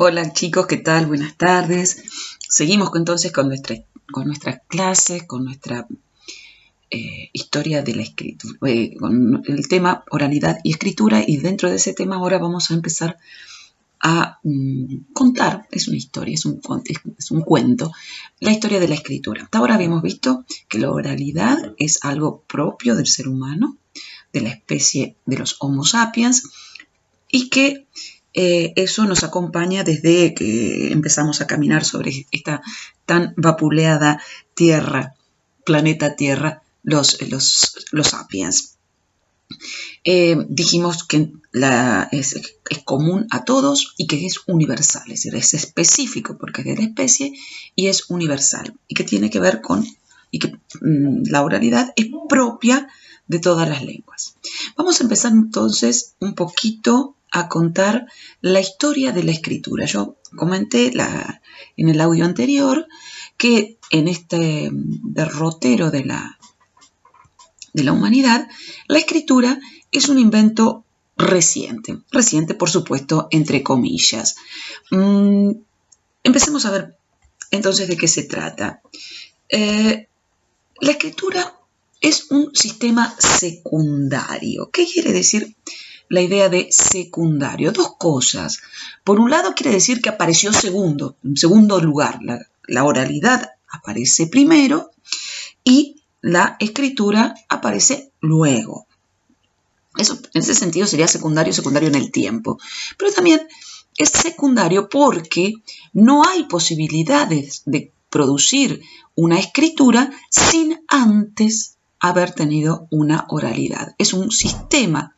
Hola chicos, ¿qué tal? Buenas tardes. Seguimos entonces con nuestra clase, con nuestra historia de la escritura, con el tema oralidad y escritura, y dentro de ese tema ahora vamos a empezar a contar, es una historia, es un cuento, la historia de la escritura. Hasta ahora habíamos visto que la oralidad es algo propio del ser humano, de la especie de los Homo sapiens, y que eso nos acompaña desde que empezamos a caminar sobre esta tan vapuleada Tierra, planeta Tierra, los sapiens. Dijimos que es común a todos y que es universal, es decir, es específico porque es de la especie y es universal, y que tiene que ver con, y que la oralidad es propia de todas las lenguas. Vamos a empezar entonces un poquito a contar la historia de la escritura. Yo comenté en el audio anterior que en este derrotero de la humanidad, la escritura es un invento reciente por supuesto entre comillas. Empecemos a ver entonces de qué se trata. La escritura es un sistema secundario. ¿Qué quiere decir la idea de secundario? Dos cosas. Por un lado quiere decir que apareció en segundo lugar. La oralidad aparece primero y la escritura aparece luego. Eso en ese sentido sería secundario en el tiempo. Pero también es secundario porque no hay posibilidades de producir una escritura sin antes haber tenido una oralidad. Es un sistema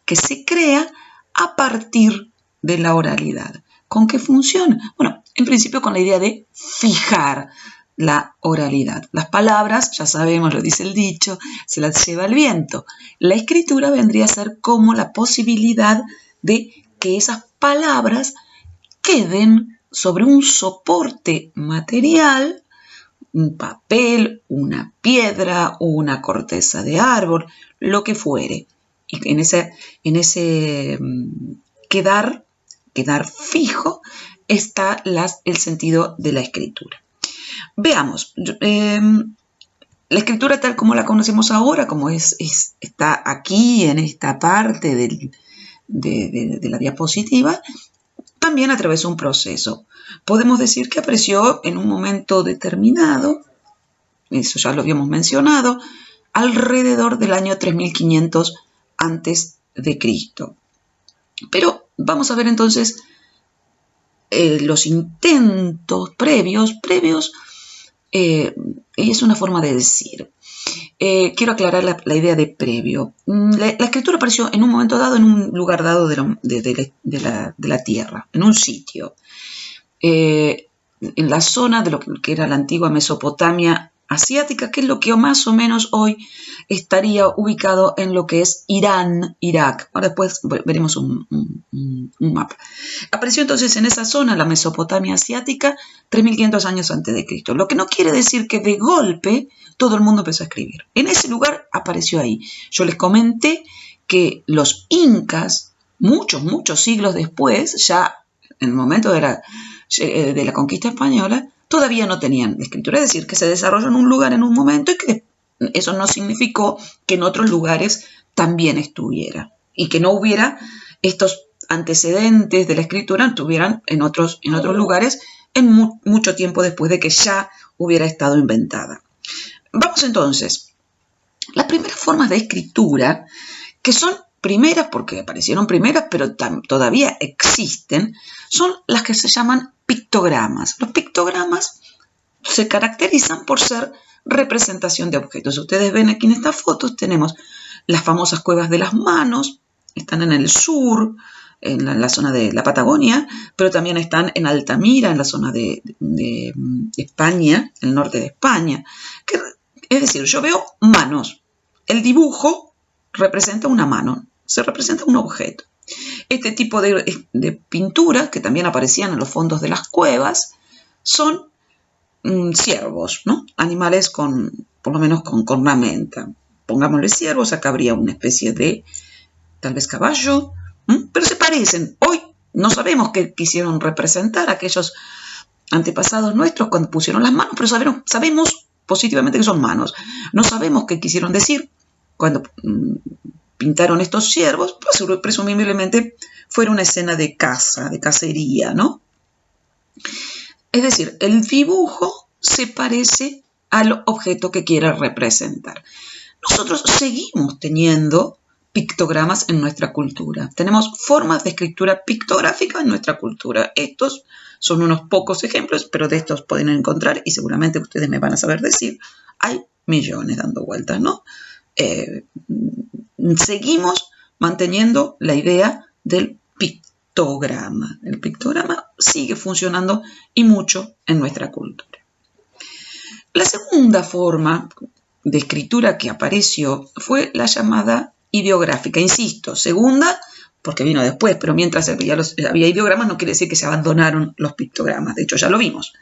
que se crea a partir de la oralidad. ¿Con qué funciona? Bueno, en principio con la idea de fijar la oralidad. Las palabras, ya sabemos, lo dice el dicho, se las lleva el viento. La escritura vendría a ser como la posibilidad de que esas palabras queden sobre un soporte material, un papel, una piedra o una corteza de árbol, lo que fuere. Y en ese quedar fijo está el sentido de la escritura. Veamos, la escritura tal como la conocemos ahora, como está aquí en esta parte de la diapositiva, también atravesó un proceso. Podemos decir que apareció en un momento determinado, eso ya lo habíamos mencionado, alrededor del año 3500 antes de Cristo. Pero vamos a ver entonces los intentos previos, es una forma de decir. Quiero aclarar la idea de previo. La escritura apareció en un momento dado, en un lugar dado de la tierra, en un sitio. En la zona de lo que era la antigua Mesopotamia asiática, que es lo que más o menos hoy estaría ubicado en lo que es Irán, Irak. Ahora después veremos un mapa. Apareció entonces en esa zona, la Mesopotamia asiática, 3500 años antes de Cristo. Lo que no quiere decir que de golpe todo el mundo empezó a escribir. En ese lugar apareció ahí. Yo les comenté que los incas, muchos siglos después, ya en el momento de la conquista española, todavía no tenían escritura, es decir, que se desarrolló en un lugar en un momento y que eso no significó que en otros lugares también estuviera y que no hubiera estos antecedentes de la escritura, estuvieran en otros lugares en mucho tiempo después de que ya hubiera estado inventada. Vamos entonces, las primeras formas de escritura, que son primeras porque aparecieron primeras, pero todavía existen, son las que se llaman pictogramas. Los pictogramas se caracterizan por ser representación de objetos. Ustedes ven aquí en estas fotos, tenemos las famosas cuevas de las manos, están en el sur, en la zona de la Patagonia, pero también están en Altamira, en la zona de España, el norte de España. Es decir, yo veo manos. El dibujo representa una mano, se representa un objeto. Este tipo de pinturas, que también aparecían en los fondos de las cuevas, son ciervos, ¿no? Animales por lo menos con cornamenta. Pongámosle ciervos, acá habría una especie de, tal vez caballo, pero se parecen. Hoy No sabemos qué quisieron representar aquellos antepasados nuestros cuando pusieron las manos, pero sabemos positivamente que son manos. No sabemos qué quisieron decir cuando pintaron estos ciervos, pues presumiblemente fue una escena de caza, de cacería, ¿no? Es decir, el dibujo se parece al objeto que quiere representar. Nosotros seguimos teniendo pictogramas en nuestra cultura. Tenemos formas de escritura pictográfica en nuestra cultura. Estos son unos pocos ejemplos, pero de estos pueden encontrar, y seguramente ustedes me van a saber decir, hay millones dando vueltas, ¿no? Seguimos manteniendo la idea del pictograma. El pictograma sigue funcionando y mucho en nuestra cultura. La segunda forma de escritura que apareció fue la llamada ideográfica. Insisto, segunda porque vino después, pero mientras había ideogramas no quiere decir que se abandonaron los pictogramas, de hecho ya lo vimos.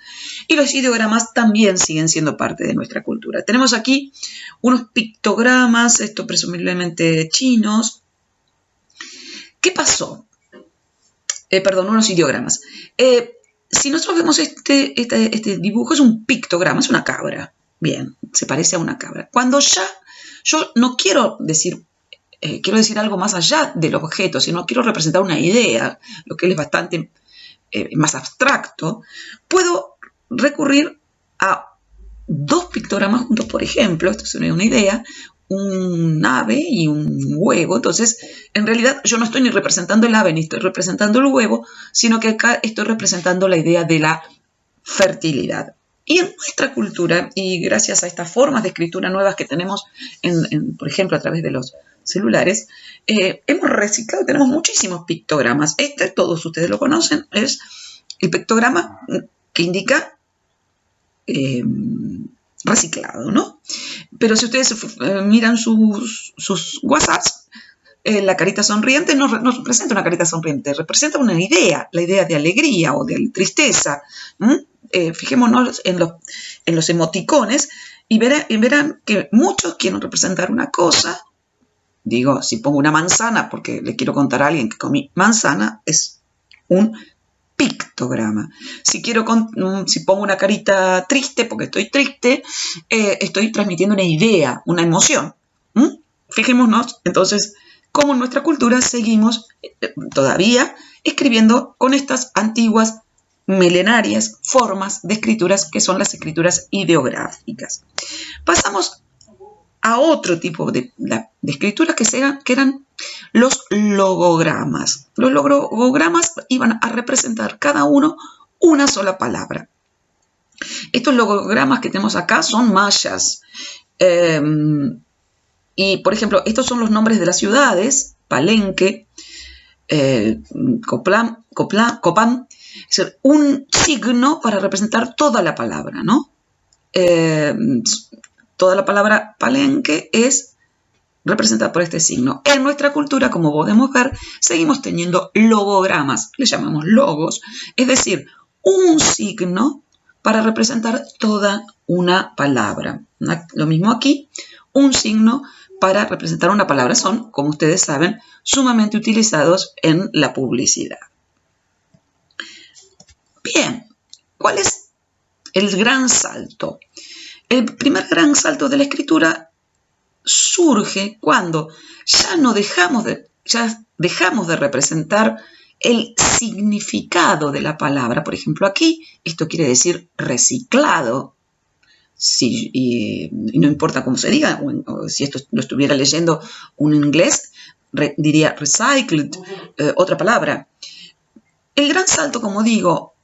Y los ideogramas también siguen siendo parte de nuestra cultura. Tenemos aquí unos pictogramas, esto presumiblemente chinos. ¿Qué pasó? Unos ideogramas. Si nosotros vemos este dibujo, es un pictograma, es una cabra. Bien, se parece a una cabra. Cuando ya yo no quiero decir, quiero decir algo más allá del objeto, sino quiero representar una idea, lo que es bastante más abstracto, puedo recurrir a dos pictogramas juntos, por ejemplo, esto sería una idea, un ave y un huevo. Entonces, en realidad yo no estoy ni representando el ave ni estoy representando el huevo, sino que acá estoy representando la idea de la fertilidad. Y en nuestra cultura, y gracias a estas formas de escritura nuevas que tenemos, por ejemplo, a través de los celulares, hemos reciclado, tenemos muchísimos pictogramas. Todos ustedes lo conocen, es el pictograma que indica reciclado, ¿no? Pero si ustedes miran sus WhatsApps, la carita sonriente no representa una carita sonriente, representa una idea, la idea de alegría o de tristeza. Fijémonos en los emoticones y verán que muchos quieren representar una cosa. Digo, si pongo una manzana porque le quiero contar a alguien que comí manzana, es un pictograma. Si pongo una carita triste porque estoy triste, estoy transmitiendo una idea, una emoción. Fijémonos entonces cómo en nuestra cultura seguimos todavía escribiendo con estas antiguas, milenarias formas de escrituras que son las escrituras ideográficas. Pasamos a otro tipo de escrituras que eran los logogramas. Los logogramas iban a representar cada uno una sola palabra. Estos logogramas que tenemos acá son mayas. Y, por ejemplo, estos son los nombres de las ciudades: Palenque, Copán. Es decir, un signo para representar toda la palabra, ¿no? Toda la palabra Palenque es representada por este signo. En nuestra cultura, como podemos ver, seguimos teniendo logogramas, le llamamos logos, es decir, un signo para representar toda una palabra. Lo mismo aquí, un signo para representar una palabra. Son, como ustedes saben, sumamente utilizados en la publicidad. Bien, ¿cuál es el gran salto? El primer gran salto de la escritura surge cuando ya dejamos de representar el significado de la palabra. Por ejemplo, aquí esto quiere decir reciclado. Y no importa cómo se diga, o si esto lo estuviera leyendo un inglés, diría recycled, otra palabra. El gran salto, como digo,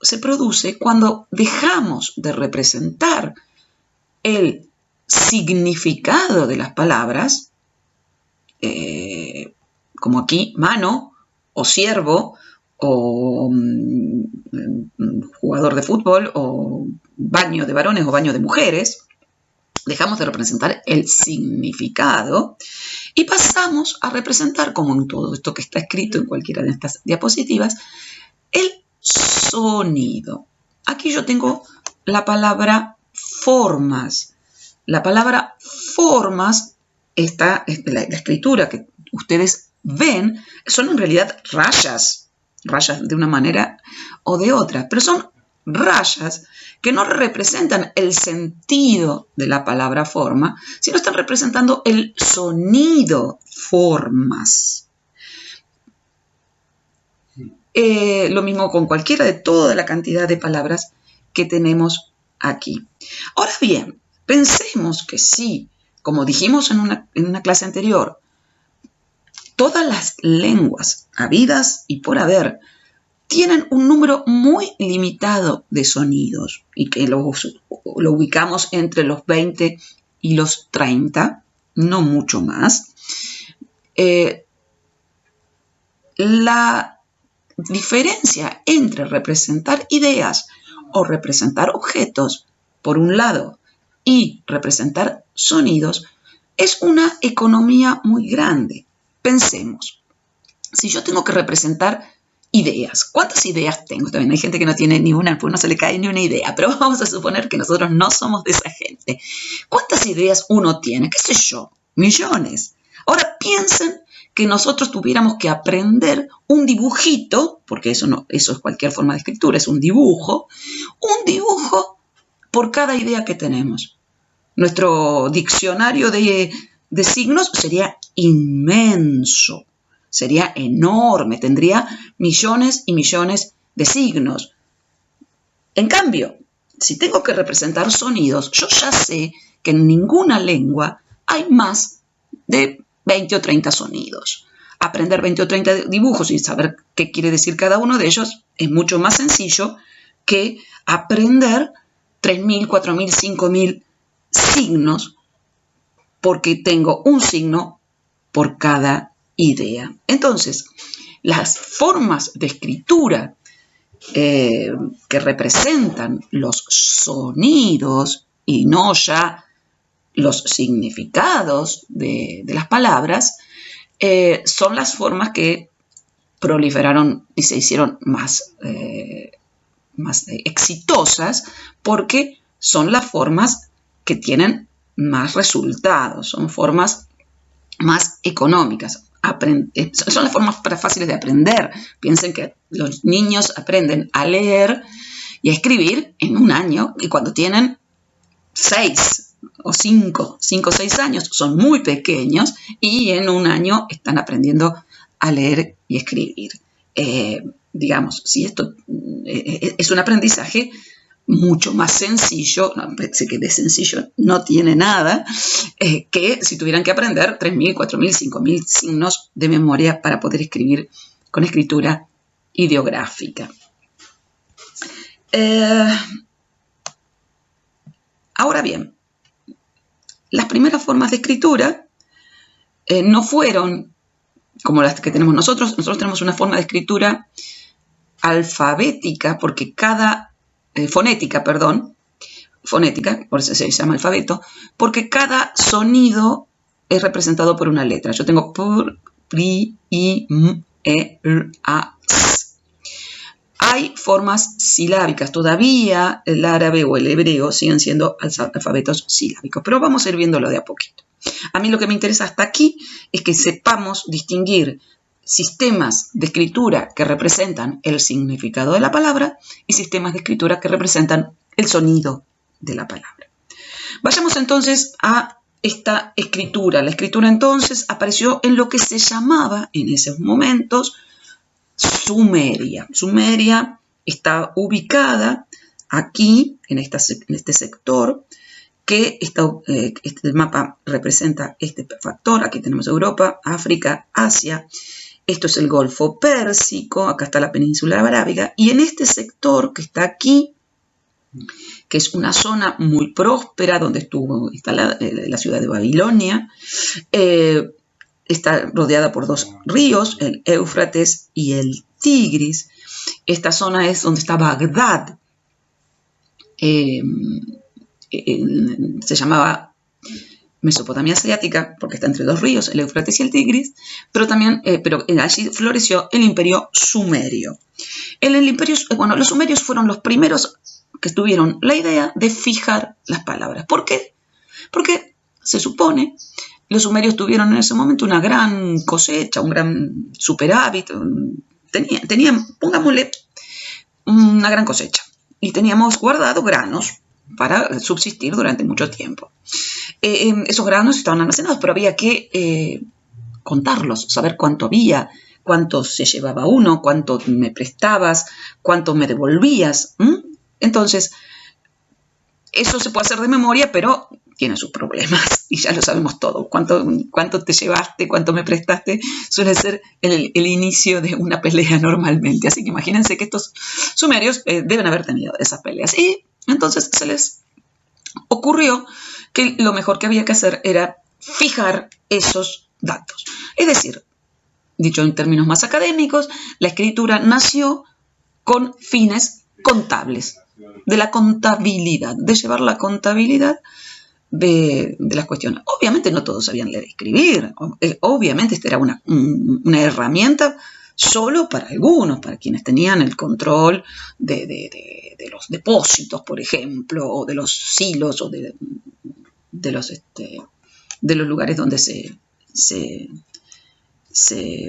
se produce cuando dejamos de representar el significado de las palabras, como aquí mano o siervo o jugador de fútbol o baño de varones o baño de mujeres. Dejamos de representar el significado y pasamos a representar, como en todo esto que está escrito en cualquiera de estas diapositivas, el sonido. Aquí yo tengo la palabra formas. La palabra formas, la escritura que ustedes ven, son en realidad rayas. rayas de una manera o de otra, pero son rayas que no representan el sentido de la palabra forma, sino están representando el sonido formas. Lo mismo con cualquiera de toda la cantidad de palabras que tenemos aquí. Ahora bien, pensemos que sí, como dijimos en una clase anterior, todas las lenguas habidas y por haber tienen un número muy limitado de sonidos y que lo ubicamos entre los 20 y los 30, no mucho más. La diferencia entre representar ideas o representar objetos, por un lado, y representar sonidos, es una economía muy grande. Pensemos, si yo tengo que representar ideas, ¿cuántas ideas tengo? También hay gente que no tiene ni una, pues no se le cae ni una idea, pero vamos a suponer que nosotros no somos de esa gente. ¿Cuántas ideas uno tiene? ¿Qué sé yo? Millones. Ahora piensen que nosotros tuviéramos que aprender un dibujito, porque eso es cualquier forma de escritura, es un dibujo por cada idea que tenemos. Nuestro diccionario de signos sería inmenso, sería enorme, tendría millones y millones de signos. En cambio, si tengo que representar sonidos, yo ya sé que en ninguna lengua hay más de 20 o 30 sonidos. Aprender 20 o 30 dibujos y saber qué quiere decir cada uno de ellos es mucho más sencillo que aprender 3.000, 4.000, 5.000 signos, porque tengo un signo por cada idea. Entonces, las formas de escritura que representan los sonidos y no ya los significados de las palabras, son las formas que proliferaron y se hicieron más exitosas, porque son las formas que tienen más resultados, son formas más económicas. Son las formas fáciles de aprender. Piensen que los niños aprenden a leer y a escribir en un año, y cuando tienen 6 o 5 o 6 años son muy pequeños y en un año están aprendiendo a leer y escribir. Digamos, si esto es un aprendizaje mucho más sencillo, parece que de sencillo no tiene nada, que si tuvieran que aprender 3.000, 4.000, 5.000 signos de memoria para poder escribir con escritura ideográfica. Ahora bien, las primeras formas de escritura no fueron como las que tenemos nosotros. Nosotros tenemos una forma de escritura alfabética, porque fonética, por eso se llama alfabeto, porque cada sonido es representado por una letra. Yo tengo pur, pri, i, m, e, r, a, s. Hay formas silábicas. Todavía el árabe o el hebreo siguen siendo alfabetos silábicos, pero vamos a ir viéndolo de a poquito. A mí lo que me interesa hasta aquí es que sepamos distinguir sistemas de escritura que representan el significado de la palabra y sistemas de escritura que representan el sonido de la palabra. Vayamos entonces a esta escritura. La escritura entonces apareció en lo que se llamaba en esos momentos Sumeria. Sumeria está ubicada aquí, en este sector, que el mapa representa este factor. Aquí tenemos Europa, África, Asia. Esto es el Golfo Pérsico, acá está la península arábiga, y en este sector que está aquí, que es una zona muy próspera, donde está la ciudad de Babilonia, está rodeada por 2 ríos, el Éufrates y el Tigris. Esta zona es donde está Bagdad. Se llamaba Mesopotamia asiática porque está entre 2 ríos, el Éufrates y el Tigris, pero allí floreció el imperio sumerio. Los sumerios fueron los primeros que tuvieron la idea de fijar las palabras. ¿Por qué? Porque se supone los sumerios tuvieron en ese momento una gran cosecha, un gran superávit, tenían, pongámosle, una gran cosecha y teníamos guardado granos para subsistir durante mucho tiempo. Esos granos estaban almacenados, pero había que contarlos, saber cuánto había, cuánto se llevaba uno, cuánto me prestabas, cuánto me devolvías. Entonces, eso se puede hacer de memoria, pero tiene sus problemas y ya lo sabemos todo. Cuánto te llevaste, cuánto me prestaste, suele ser el inicio de una pelea normalmente. Así que imagínense que estos sumerios deben haber tenido esas peleas. Y entonces se les ocurrió que lo mejor que había que hacer era fijar esos datos. Es decir, dicho en términos más académicos, la escritura nació con fines contables, de la contabilidad, de llevar la contabilidad de las cuestiones. Obviamente no todos sabían leer y escribir, obviamente esta era una herramienta solo para algunos, para quienes tenían el control de los depósitos, por ejemplo, o de los silos, o de los lugares donde se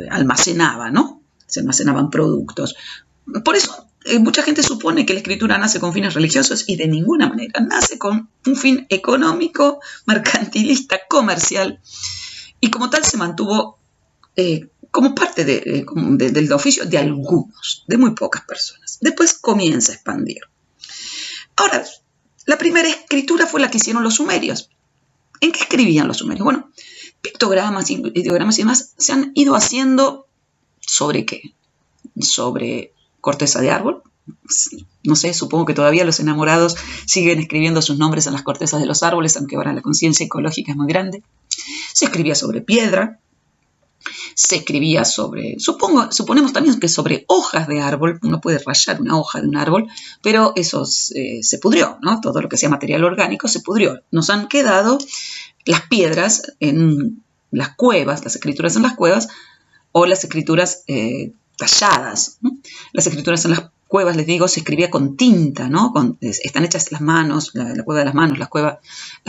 almacenaba, ¿no? Se almacenaban productos. Por eso mucha gente supone que la escritura nace con fines religiosos y de ninguna manera. Nace con un fin económico, mercantilista, comercial, y como tal se mantuvo como parte del oficio de algunos, de muy pocas personas. Después comienza a expandir. Ahora, la primera escritura fue la que hicieron los sumerios. ¿En qué escribían los sumerios? Bueno, pictogramas, ideogramas y demás se han ido haciendo ¿sobre qué? Sobre corteza de árbol. No sé, supongo que todavía los enamorados siguen escribiendo sus nombres en las cortezas de los árboles, aunque ahora la conciencia ecológica es muy grande. Se escribía sobre piedra, se escribía sobre, suponemos también que sobre hojas de árbol. Uno puede rayar una hoja de un árbol, pero eso se pudrió, ¿no? Todo lo que sea material orgánico se pudrió. Nos han quedado las piedras en las cuevas, las escrituras en las cuevas, o las escrituras talladas, ¿no? Las escrituras en las cuevas, les digo, se escribía con tinta, ¿no? Están hechas las manos, la cueva de las manos, las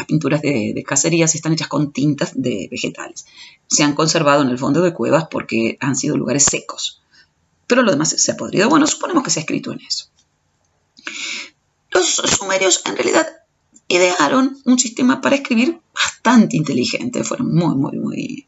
pinturas de cacerías están hechas con tintas de vegetales. Se han conservado en el fondo de cuevas porque han sido lugares secos. Pero lo demás se ha podrido. Bueno, suponemos que se ha escrito en eso. Los sumerios, en realidad, idearon un sistema para escribir bastante inteligente. Fueron muy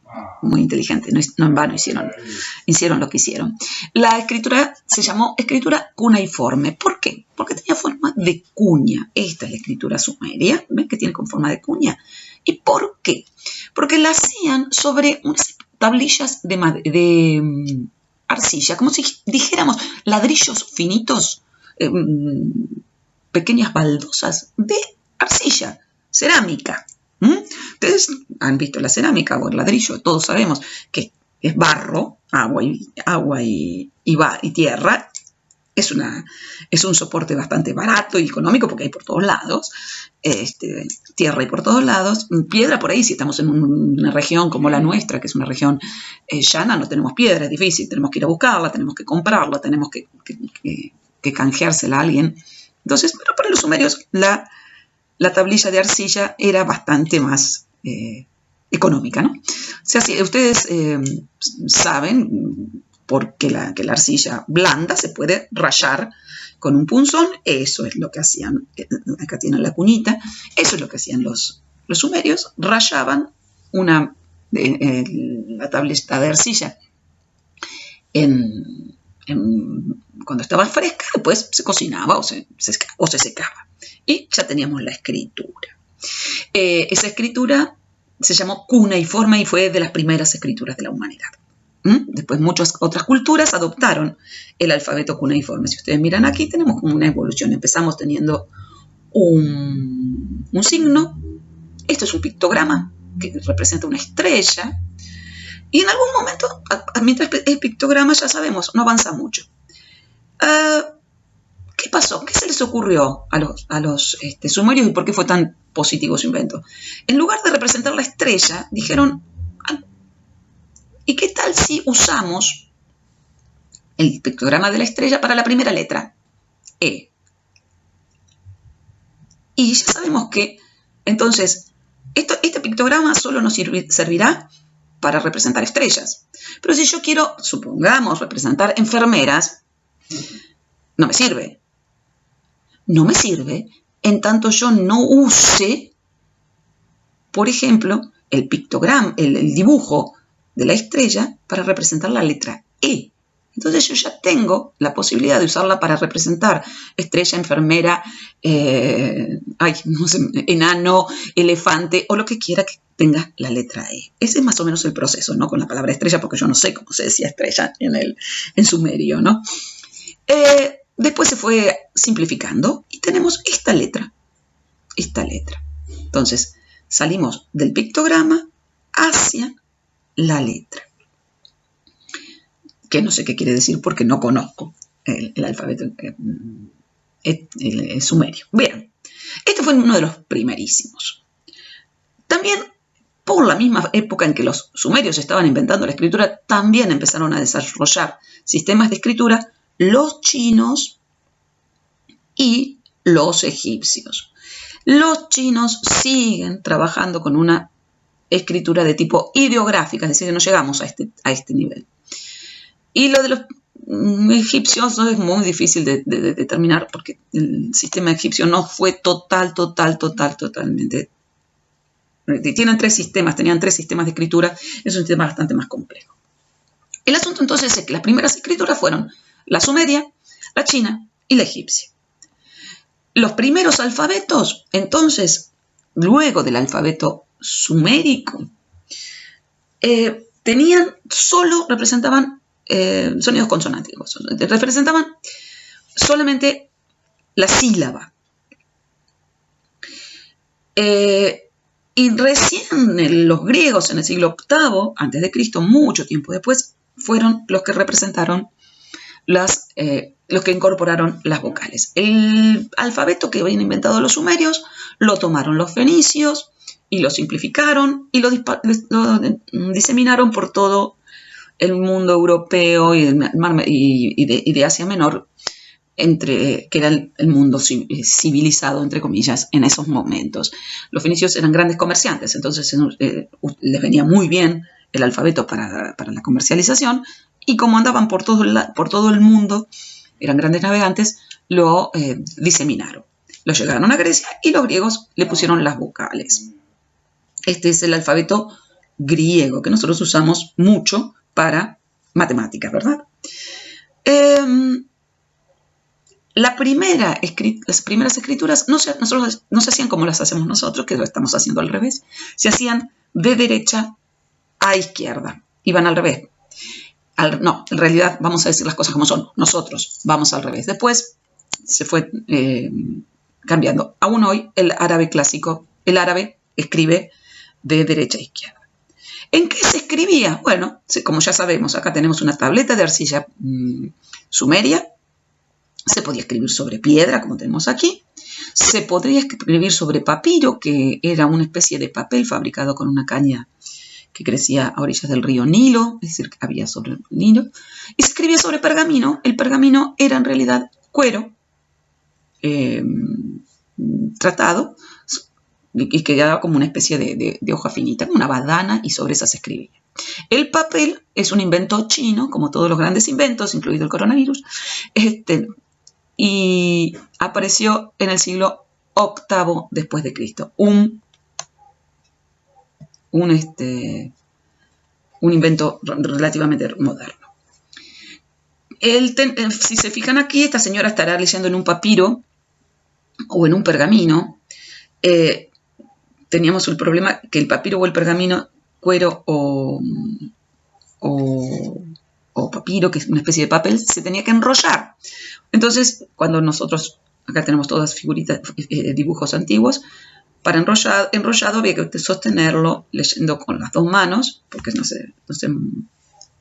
inteligentes. No en vano hicieron lo que hicieron. La escritura se llamó escritura cuneiforme. ¿Por qué? Porque tenía forma de cuña. Esta es la escritura sumeria. ¿Ven que tiene con forma de cuña? ¿Y por qué? Porque la hacían sobre unas tablillas de arcilla, como si dijéramos ladrillos finitos, pequeñas baldosas de arcilla, cerámica. Ustedes han visto la cerámica o el ladrillo, todos sabemos que es barro, agua y tierra. Es un soporte bastante barato y económico porque hay por todos lados. Tierra hay por todos lados. Piedra por ahí, si estamos en una región como la nuestra, que es una región llana, no tenemos piedra, es difícil. Tenemos que ir a buscarla, tenemos que comprarla, tenemos que canjeársela a alguien. Entonces, bueno, para los sumerios la tablilla de arcilla era bastante más económica, ¿no? O sea, si ustedes saben porque la arcilla blanda se puede rayar con un punzón. Eso es lo que hacían, acá tienen la cuñita, eso es lo que hacían los sumerios, rayaban la tableta de arcilla cuando estaba fresca, después se cocinaba o se secaba. Y ya teníamos la escritura. Esa escritura se llamó cuneiforme y fue de las primeras escrituras de la humanidad. Después muchas otras culturas adoptaron el alfabeto cuneiforme. Si ustedes miran aquí, tenemos como una evolución. Empezamos teniendo un signo. Esto es un pictograma que representa una estrella. Y en algún momento, mientras el pictograma, ya sabemos, no avanza mucho. ¿Qué pasó? ¿Qué se les ocurrió a los sumerios y por qué fue tan positivo su invento? En lugar de representar la estrella, dijeron, ¿y qué tal si usamos el pictograma de la estrella para la primera letra? E. Y ya sabemos que, entonces, este pictograma solo nos servirá para representar estrellas. Pero si yo quiero, supongamos, representar enfermeras, no me sirve. No me sirve en tanto yo no use, por ejemplo, el pictograma, el dibujo de la estrella para representar la letra E. Entonces yo ya tengo la posibilidad de usarla para representar estrella, enfermera, no sé, enano, elefante o lo que quiera que tenga la letra E. Ese es más o menos el proceso, ¿no? Con la palabra estrella, porque yo no sé cómo se decía estrella en sumerio, ¿no? Después se fue simplificando y tenemos esta letra. Entonces salimos del pictograma hacia la letra. Que no sé qué quiere decir porque no conozco el alfabeto el sumerio. Bien, este fue uno de los primerísimos. También, por la misma época en que los sumerios estaban inventando la escritura, también empezaron a desarrollar sistemas de escritura los chinos y los egipcios. Los chinos siguen trabajando con una escritura de tipo ideográfica, es decir, que no llegamos a este nivel. Y lo de los egipcios no es muy difícil de determinar porque el sistema egipcio no fue totalmente. Tenían tres sistemas de escritura, es un sistema bastante más complejo. El asunto entonces es que las primeras escrituras fueron la sumeria, la china y la egipcia. Los primeros alfabetos, entonces, luego del alfabeto sumérico, representaban sonidos consonánticos, representaban solamente la sílaba. Y recién los griegos en el siglo VIII, antes de Cristo, mucho tiempo después, fueron los que representaron los que incorporaron las vocales. El alfabeto que habían inventado los sumerios lo tomaron los fenicios y lo simplificaron y lo diseminaron por todo el mundo europeo y de Asia Menor, que era el mundo civilizado, entre comillas, en esos momentos. Los fenicios eran grandes comerciantes, entonces les venía muy bien el alfabeto para la comercialización, y como andaban por todo el mundo, eran grandes navegantes, lo diseminaron. Lo llegaron a Grecia y los griegos le pusieron las vocales. Este es el alfabeto griego que nosotros usamos mucho para matemáticas, ¿verdad? Las primeras escrituras no se hacían como las hacemos nosotros, que lo estamos haciendo al revés. Se hacían de derecha a izquierda. Iban al revés. No, en realidad vamos a decir las cosas como son. Nosotros vamos al revés. Después se fue cambiando. Aún hoy el árabe clásico, el árabe escribe de derecha a izquierda. ¿En qué se escribía? Bueno, como ya sabemos, acá tenemos una tableta de arcilla sumeria. Se podía escribir sobre piedra, como tenemos aquí. Se podría escribir sobre papiro, que era una especie de papel fabricado con una caña que crecía a orillas del río Nilo, es decir, que había sobre el Nilo. Y se escribía sobre pergamino. El pergamino era en realidad cuero tratado y quedaba como una especie de hoja finita, como una badana, y sobre esa se escribía. El papel es un invento chino, como todos los grandes inventos, incluido el coronavirus, y apareció en el siglo VIII después de Cristo. Un invento relativamente moderno. Si se fijan aquí, esta señora estará leyendo en un papiro o en un pergamino. Teníamos el problema que el papiro o el pergamino, cuero o papiro, que es una especie de papel, se tenía que enrollar. Entonces, cuando nosotros, acá tenemos todas figuritas, dibujos antiguos, para enrollado había que sostenerlo leyendo con las dos manos, porque no se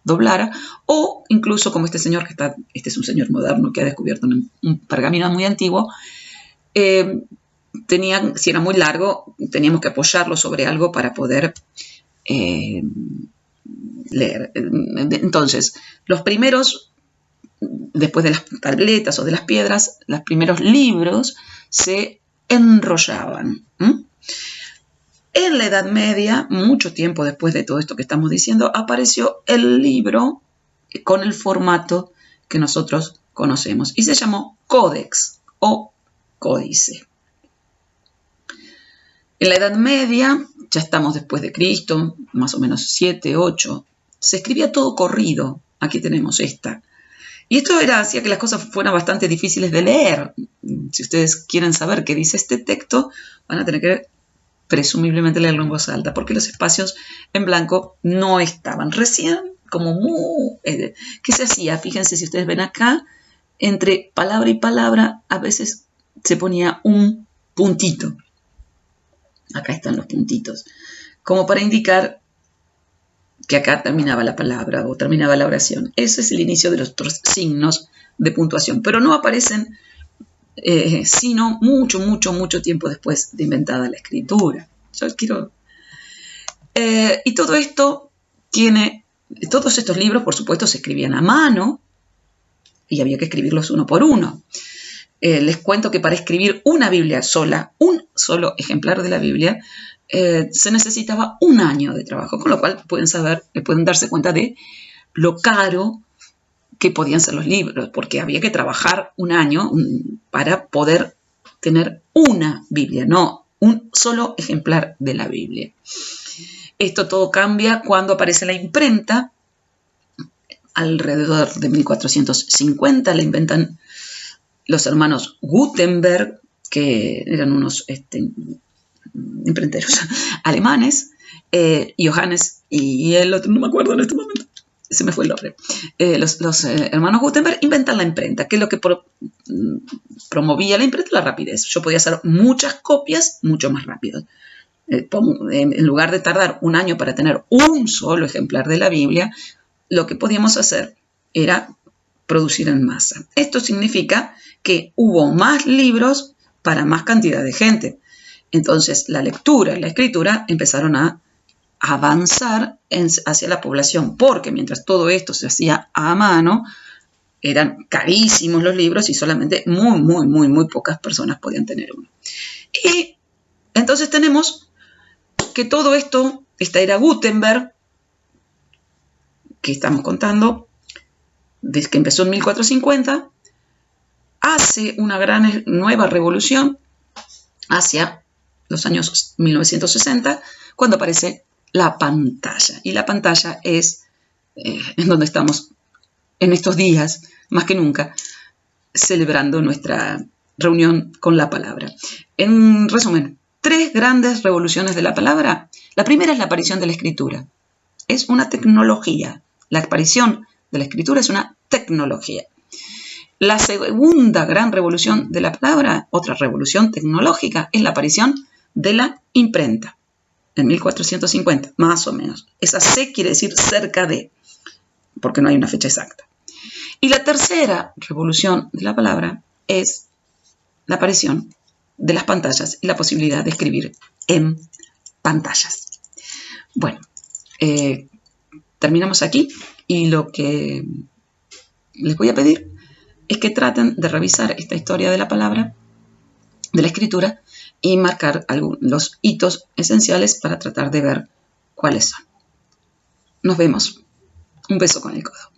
doblara, o incluso como este señor este es un señor moderno que ha descubierto un pergamino muy antiguo, si era muy largo, teníamos que apoyarlo sobre algo para poder leer. Entonces, los primeros, después de las tabletas o de las piedras, los primeros libros se enrollaban. En la Edad Media, mucho tiempo después de todo esto que estamos diciendo, apareció el libro con el formato que nosotros conocemos y se llamó Codex o Códice. En la Edad Media, ya estamos después de Cristo, más o menos 7, 8, se escribía todo corrido. Aquí tenemos esta. Y esto hacía que las cosas fueran bastante difíciles de leer. Si ustedes quieren saber qué dice este texto, van a tener que presumiblemente leerlo en voz alta, porque los espacios en blanco no estaban. Recién, ¿qué se hacía? Fíjense, si ustedes ven acá, entre palabra y palabra, a veces se ponía un puntito. Acá están los puntitos, como para indicar que acá terminaba la palabra o terminaba la oración. Ese es el inicio de los otros signos de puntuación, pero no aparecen sino mucho tiempo después de inventada la escritura. Y todo esto todos estos libros, por supuesto, se escribían a mano y había que escribirlos uno por uno. Les cuento que para escribir una Biblia sola, un solo ejemplar de la Biblia, se necesitaba 1 año de trabajo, con lo cual pueden darse cuenta de lo caro que podían ser los libros, porque había que trabajar 1 año para poder tener una Biblia, no un solo ejemplar de la Biblia. Esto todo cambia cuando aparece la imprenta. Alrededor de 1450 la inventan los hermanos Gutenberg, que eran unos imprenteros alemanes, Johannes y el otro, no me acuerdo en este momento, se me fue el nombre. Los hermanos Gutenberg inventan la imprenta, que es lo que promovía la imprenta, la rapidez. Yo podía hacer muchas copias mucho más rápido. En lugar de tardar 1 año para tener un solo ejemplar de la Biblia, lo que podíamos hacer era producir en masa. Esto significa que hubo más libros para más cantidad de gente. Entonces, la lectura y la escritura empezaron a avanzar hacia la población, porque mientras todo esto se hacía a mano, eran carísimos los libros y solamente muy pocas personas podían tener uno. Y entonces tenemos que todo esto, esta era Gutenberg, que estamos contando, desde que empezó en 1450, hace una gran nueva revolución hacia los años 1960, cuando aparece la pantalla. Y la pantalla es en donde estamos en estos días, más que nunca, celebrando nuestra reunión con la palabra. En resumen, 3 grandes revoluciones de la palabra. La primera es la aparición de la escritura. Es una tecnología. La aparición de la escritura es una tecnología. La segunda gran revolución de la palabra, otra revolución tecnológica, es la aparición de la imprenta, en 1450, más o menos. Esa C quiere decir cerca de, porque no hay una fecha exacta. Y la tercera revolución de la palabra es la aparición de las pantallas y la posibilidad de escribir en pantallas. Bueno, terminamos aquí y lo que les voy a pedir es que traten de revisar esta historia de la palabra, de la escritura, y marcar los hitos esenciales para tratar de ver cuáles son. Nos vemos. Un beso con el codo.